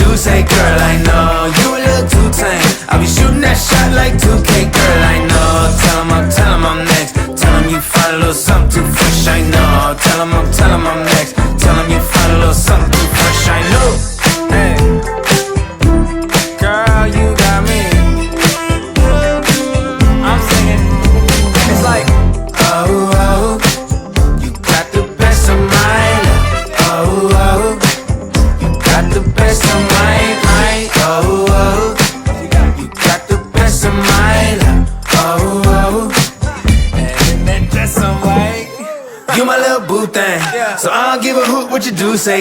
do say, girl, I know you a little too tame. I'll be shooting that shot like 2K, girl, I know. Tell 'em I'm next. Tell 'em you find a little something too fresh, I know. Tell 'em I'm next. Tell 'em you find a little something too fresh, I know. Hey, girl, you got me. I'm singing. It's like, oh, oh, you got the best of my love. Oh, oh, you got the best of my, oh, oh, you got the best of my love. Oh, oh, and that dress I'm white. You my little boo thing, so I don't give a hoot what you do say.